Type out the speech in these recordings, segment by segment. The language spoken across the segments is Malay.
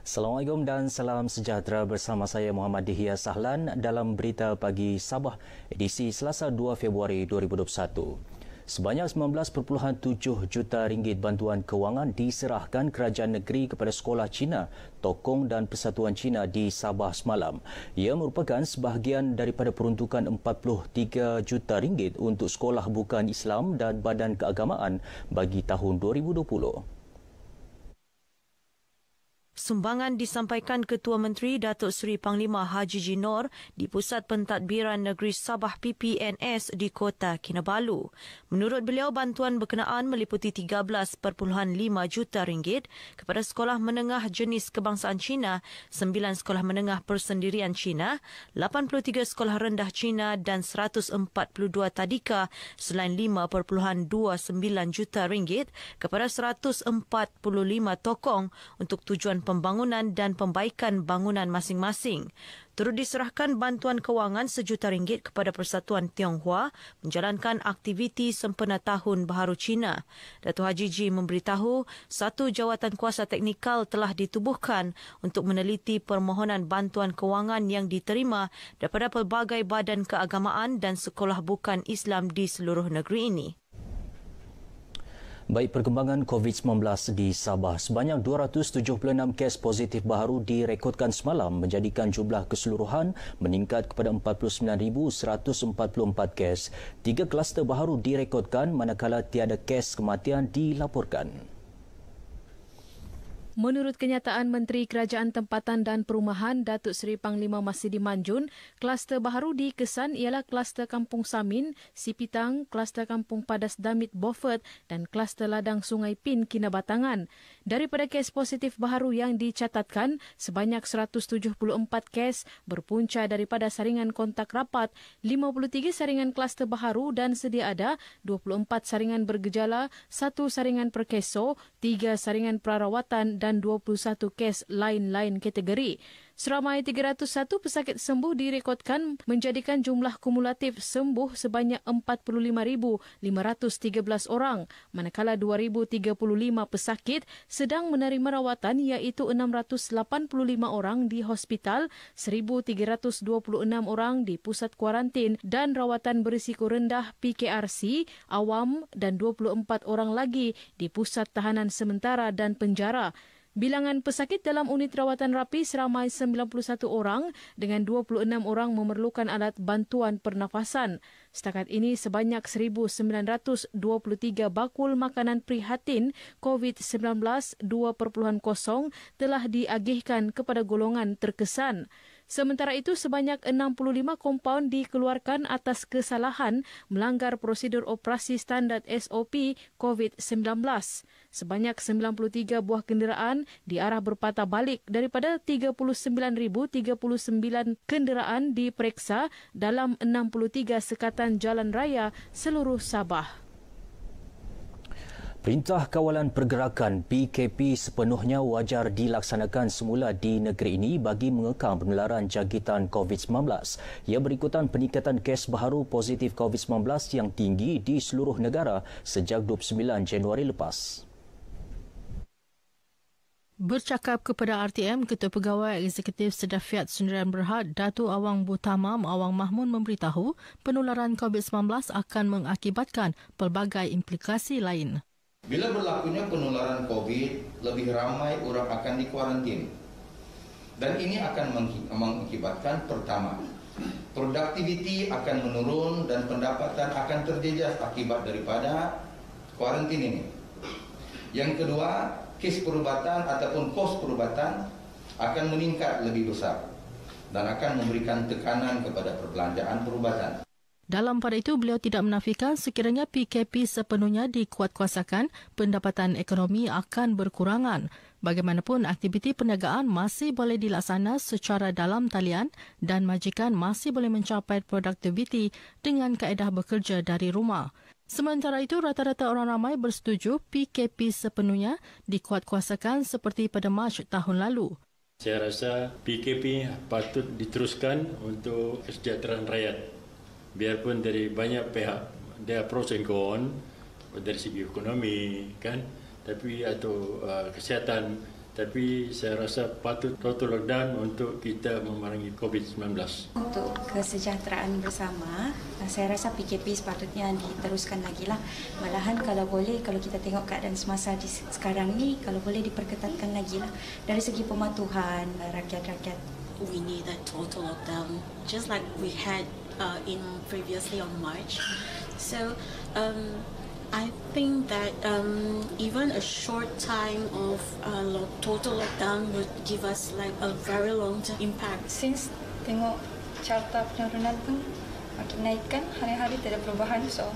Assalamualaikum dan salam sejahtera bersama saya Muhammad Dihya Sahlan dalam Berita Pagi Sabah edisi Selasa 2 Februari 2021. Sebanyak 19.7 juta ringgit bantuan kewangan diserahkan kerajaan negeri kepada sekolah Cina, Tokong dan Persatuan Cina di Sabah semalam. Ia merupakan sebahagian daripada peruntukan 43 juta ringgit untuk sekolah bukan Islam dan badan keagamaan bagi tahun 2020. Sumbangan disampaikan Ketua Menteri Datuk Seri Panglima Haji G. Noor di Pusat Pentadbiran Negeri Sabah PPNS di Kota Kinabalu. Menurut beliau, bantuan berkenaan meliputi 13.5 juta ringgit kepada sekolah menengah jenis kebangsaan Cina, 9 sekolah menengah persendirian Cina, 83 sekolah rendah Cina dan 142 tadika selain 5.29 juta ringgit kepada 145 tokong untuk tujuan pembangunan dan pembaikan bangunan masing-masing. Turut diserahkan bantuan kewangan RM1 juta kepada Persatuan Tionghoa menjalankan aktiviti sempena Tahun Baharu Cina. Datuk Haji G memberitahu satu jawatan kuasa teknikal telah ditubuhkan untuk meneliti permohonan bantuan kewangan yang diterima daripada pelbagai badan keagamaan dan sekolah bukan Islam di seluruh negeri ini. Baik, perkembangan COVID-19 di Sabah, sebanyak 276 kes positif baharu direkodkan semalam menjadikan jumlah keseluruhan meningkat kepada 49,144 kes. 3 kluster baharu direkodkan manakala tiada kes kematian dilaporkan. Menurut kenyataan Menteri Kerajaan Tempatan dan Perumahan Datuk Seri Panglima Masidi Manjun, kluster baharu di Kesan ialah kluster Kampung Samin, Sipitang, kluster Kampung Padas Damit Beaufort dan kluster Ladang Sungai Pin Kinabatangan. Daripada kes positif baharu yang dicatatkan, sebanyak 174 kes berpunca daripada saringan kontak rapat, 53 saringan kluster baharu dan sedia ada 24 saringan bergejala, 1 saringan perkeso, 3 saringan perawatan dan 21 kes lain-lain kategori. Seramai 301 pesakit sembuh direkodkan menjadikan jumlah kumulatif sembuh sebanyak 45,513 orang, manakala 2,035 pesakit sedang menerima rawatan iaitu 685 orang di hospital, 1,326 orang di pusat kuarantin dan rawatan berisiko rendah PKRC, awam dan 24 orang lagi di pusat tahanan sementara dan penjara. Bilangan pesakit dalam unit rawatan rapi seramai 91 orang dengan 26 orang memerlukan alat bantuan pernafasan. Setakat ini sebanyak 1,923 bakul makanan prihatin COVID-19 2.0 telah diagihkan kepada golongan terkesan. Sementara itu, sebanyak 65 kompaun dikeluarkan atas kesalahan melanggar prosedur operasi standard SOP COVID-19. Sebanyak 93 buah kenderaan diarah berpatah balik daripada 39,039 kenderaan diperiksa dalam 63 sekatan jalan raya seluruh Sabah. Perintah Kawalan Pergerakan PKP sepenuhnya wajar dilaksanakan semula di negeri ini bagi mengekang penularan jangkitan COVID-19. Ia berikutan peningkatan kes baharu positif COVID-19 yang tinggi di seluruh negara sejak 29 Januari lepas. Bercakap kepada RTM, Ketua Pegawai Eksekutif Sedafiat Sendirian Berhad, Datuk Awang Butamam Awang Mahmud memberitahu penularan COVID-19 akan mengakibatkan pelbagai implikasi lain. Bila berlakunya penularan COVID, lebih ramai orang akan dikuarantin. Dan ini akan mengakibatkan pertama, produktiviti akan menurun dan pendapatan akan terjejas akibat daripada kuarantin ini. Yang kedua, kes perubatan ataupun kos perubatan akan meningkat lebih besar dan akan memberikan tekanan kepada perbelanjaan perubatan. Dalam pada itu, beliau tidak menafikan sekiranya PKP sepenuhnya dikuatkuasakan, pendapatan ekonomi akan berkurangan. Bagaimanapun, aktiviti perniagaan masih boleh dilaksana secara dalam talian dan majikan masih boleh mencapai produktiviti dengan kaedah bekerja dari rumah. Sementara itu, rata-rata orang ramai bersetuju PKP sepenuhnya dikuatkuasakan seperti pada Mac tahun lalu. Saya rasa PKP patut diteruskan untuk kesejahteraan rakyat. Biarpun dari banyak pihak, there are pros and cons dari segi ekonomi, kan, tapi atau kesihatan Tapi saya rasa patut total lockdown untuk kita memerangi COVID-19. Untuk kesejahteraan bersama, saya rasa PKP sepatutnya diteruskan lagi lah. Malahan kalau boleh, kalau kita tengok keadaan semasa sekarang ni, kalau boleh diperketatkan lagi lah. Dari segi pematuhan rakyat-rakyat. We need a total lockdown, just like we had in previously on March. So I think that even a short time of total lockdown would give us like a very long-term impact. Since tengok carta penurunan pun makin naik kan, hari-hari tidak ada perubahan, so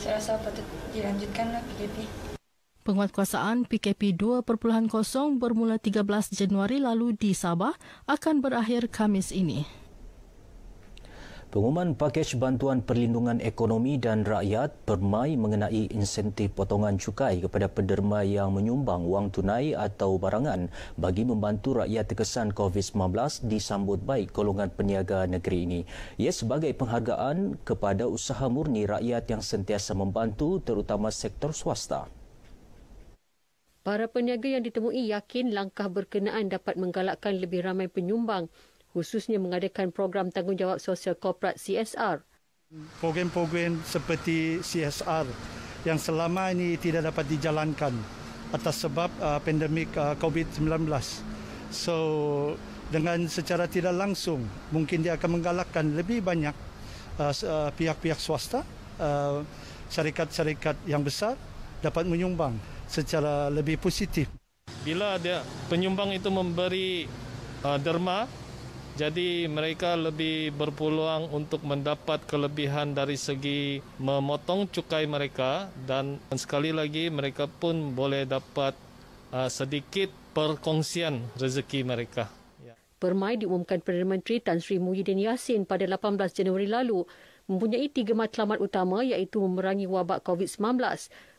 saya rasa patut dilanjutkanlah PKP. Penguatkuasaan PKP 2.0 bermula 13 Januari lalu di Sabah akan berakhir Khamis ini. Pengumuman pakej bantuan perlindungan ekonomi dan rakyat permai mengenai insentif potongan cukai kepada penderma yang menyumbang wang tunai atau barangan bagi membantu rakyat terkesan COVID-19 disambut baik golongan peniaga negeri ini. Ia sebagai penghargaan kepada usaha murni rakyat yang sentiasa membantu terutama sektor swasta. Para peniaga yang ditemui yakin langkah berkenaan dapat menggalakkan lebih ramai penyumbang, khususnya mengadakan program tanggungjawab sosial korporat CSR. Program-program seperti CSR yang selama ini tidak dapat dijalankan atas sebab pandemik COVID-19. So, dengan secara tidak langsung, mungkin dia akan menggalakkan lebih banyak pihak-pihak swasta, syarikat-syarikat yang besar dapat menyumbang secara lebih positif. Bila dia penyumbang itu memberi derma, jadi mereka lebih berpeluang untuk mendapat kelebihan dari segi memotong cukai mereka dan sekali lagi mereka pun boleh dapat sedikit perkongsian rezeki mereka. Permai diumumkan Perdana Menteri Tan Sri Muhyiddin Yassin pada 18 Januari lalu mempunyai 3 matlamat utama iaitu memerangi wabak COVID-19,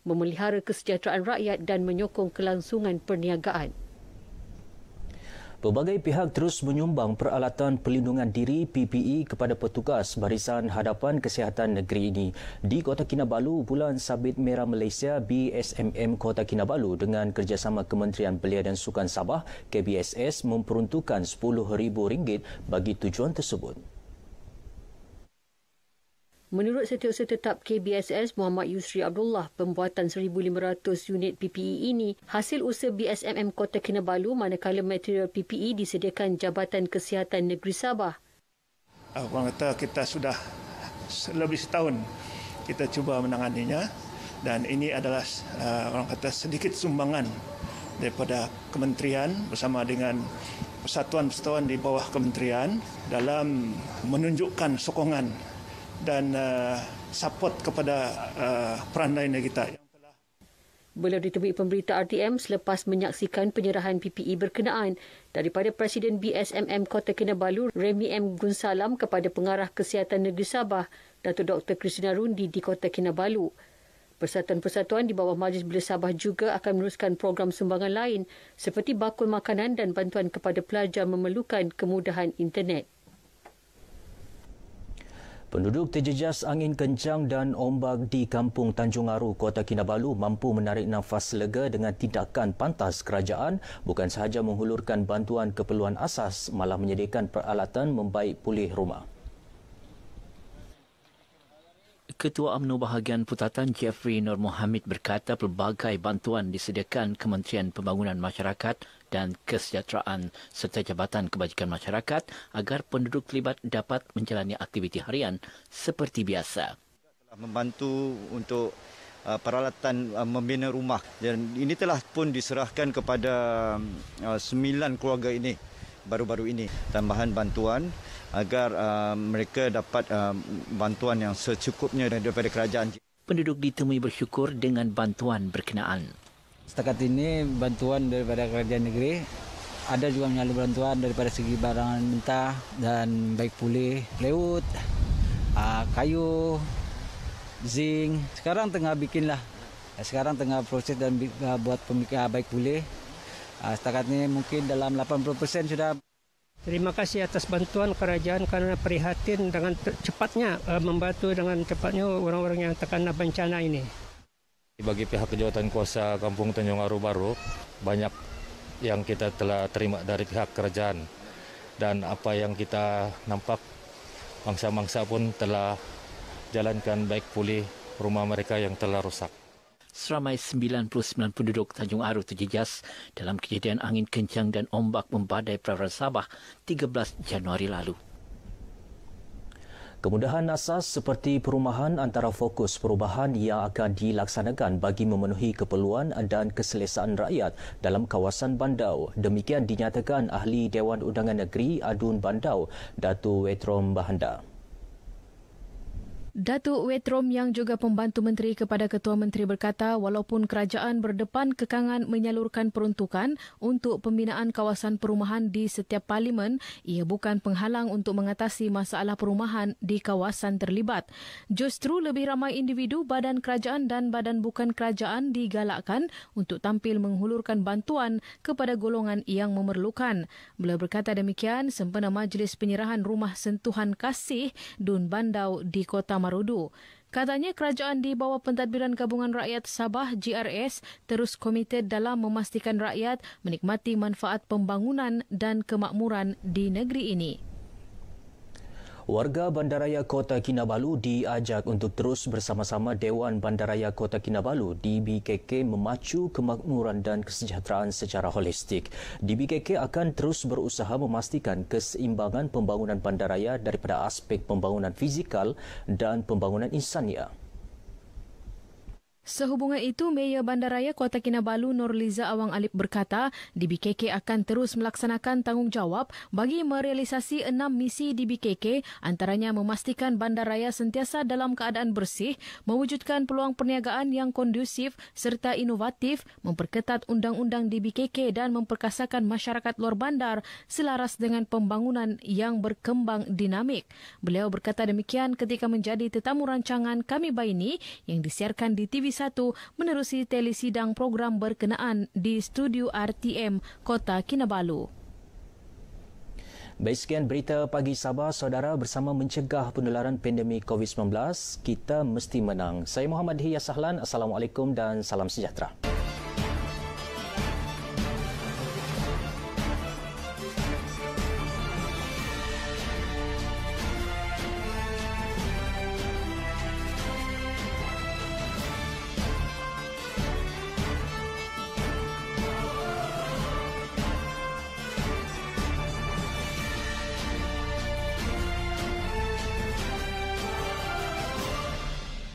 memelihara kesejahteraan rakyat dan menyokong kelangsungan perniagaan. Pelbagai pihak terus menyumbang peralatan pelindungan diri PPE kepada petugas Barisan Hadapan Kesihatan Negeri ini. Di Kota Kinabalu, Bulan Sabit Merah Malaysia BSMM Kota Kinabalu dengan kerjasama Kementerian Belia dan Sukan Sabah KBSS memperuntukkan RM10,000 bagi tujuan tersebut. Menurut Setiausaha Tetap KBSS Muhammad Yusri Abdullah, pembuatan 1,500 unit PPE ini hasil usaha BSMM Kota Kinabalu manakala material PPE disediakan Jabatan Kesihatan Negeri Sabah. Orang kata kita sudah lebih setahun kita cuba menanganinya dan ini adalah orang kata sedikit sumbangan daripada kementerian bersama dengan persatuan-persatuan di bawah kementerian dalam menunjukkan sokongan dan support kepada perandaina kita. Beliau ditemui pemberita RTM selepas menyaksikan penyerahan PPE berkenaan daripada Presiden BSMM Kota Kinabalu Remy M. Gunsalam kepada Pengarah Kesihatan Negeri Sabah Datuk Dr. Christina Rundi di Kota Kinabalu. Persatuan-persatuan di bawah Majlis Belia Sabah juga akan meneruskan program sumbangan lain seperti bakul makanan dan bantuan kepada pelajar memerlukan kemudahan internet. Penduduk terjejas angin kencang dan ombak di Kampung Tanjung Aru, Kota Kinabalu mampu menarik nafas lega dengan tindakan pantas kerajaan bukan sahaja menghulurkan bantuan keperluan asas, malah menyediakan peralatan membaik pulih rumah. Ketua UMNO Bahagian Putatan Jeffrey Nur Mohammed berkata pelbagai bantuan disediakan Kementerian Pembangunan Masyarakat dan Kesejahteraan serta Jabatan Kebajikan Masyarakat agar penduduk terlibat dapat menjalani aktiviti harian seperti biasa. Membantu untuk peralatan membina rumah dan ini telah pun diserahkan kepada 9 keluarga ini baru-baru ini. Tambahan bantuan agar mereka dapat bantuan yang secukupnya daripada kerajaan. Penduduk ditemui bersyukur dengan bantuan berkenaan. Setakat ini bantuan daripada kerajaan negeri, ada juga menyalur bantuan daripada segi barangan mentah dan baik pulih, laut, kayu, zinc. Sekarang tengah bikinlah. Sekarang tengah proses dan buat pemikiran baik pulih. Setakat ini mungkin dalam 80% sudah. Terima kasih atas bantuan kerajaan kerana prihatin dengan cepatnya membantu dengan cepatnya orang-orang yang terkena bencana ini. Bagi pihak kejawatan kuasa Kampung Tanjung Aru baru banyak yang kita telah terima dari pihak kerajaan. Dan apa yang kita nampak, mangsa-mangsa pun telah jalankan baik pulih rumah mereka yang telah rusak. Seramai 99 penduduk Tanjung Aru terjejas dalam kejadian angin kencang dan ombak membadai perairan Sabah 13 Januari lalu. Kemudahan asas seperti perumahan antara fokus perubahan yang akan dilaksanakan bagi memenuhi keperluan dan keselesaan rakyat dalam kawasan Bandau. Demikian dinyatakan Ahli Dewan Undangan Negeri Adun Bandau, Datuk Wetrom Bahanda. Datuk Wetrom yang juga pembantu menteri kepada Ketua Menteri berkata walaupun kerajaan berdepan kekangan menyalurkan peruntukan untuk pembinaan kawasan perumahan di setiap parlimen, ia bukan penghalang untuk mengatasi masalah perumahan di kawasan terlibat. Justru lebih ramai individu, badan kerajaan dan badan bukan kerajaan digalakkan untuk tampil menghulurkan bantuan kepada golongan yang memerlukan. Beliau berkata demikian sempena Majlis Penyerahan Rumah Sentuhan Kasih Dun Bandau di Kota Marudu. Katanya kerajaan di bawah Pentadbiran Gabungan Rakyat Sabah GRS terus komited dalam memastikan rakyat menikmati manfaat pembangunan dan kemakmuran di negeri ini. Warga Bandaraya Kota Kinabalu diajak untuk terus bersama-sama Dewan Bandaraya Kota Kinabalu DBKK memacu kemakmuran dan kesejahteraan secara holistik. DBKK akan terus berusaha memastikan keseimbangan pembangunan bandaraya daripada aspek pembangunan fizikal dan pembangunan insania. Sehubungan itu, Mayor Bandaraya Kota Kinabalu Nurliza Awang Alip berkata, DBKK akan terus melaksanakan tanggungjawab bagi merealisasi 6 misi DBKK, antaranya memastikan bandaraya sentiasa dalam keadaan bersih, mewujudkan peluang perniagaan yang kondusif serta inovatif, memperketat undang-undang DBKK dan memperkasakan masyarakat luar bandar selaras dengan pembangunan yang berkembang dinamik. Beliau berkata demikian ketika menjadi tetamu rancangan Kami Baini yang disiarkan di TV1 menerusi telesidang program berkenaan di studio RTM Kota Kinabalu. Baik, sekian berita pagi Sabah, saudara. Bersama mencegah penularan pandemik COVID-19, kita mesti menang. Saya Muhammad Dihya Sahlan. Assalamualaikum dan salam sejahtera.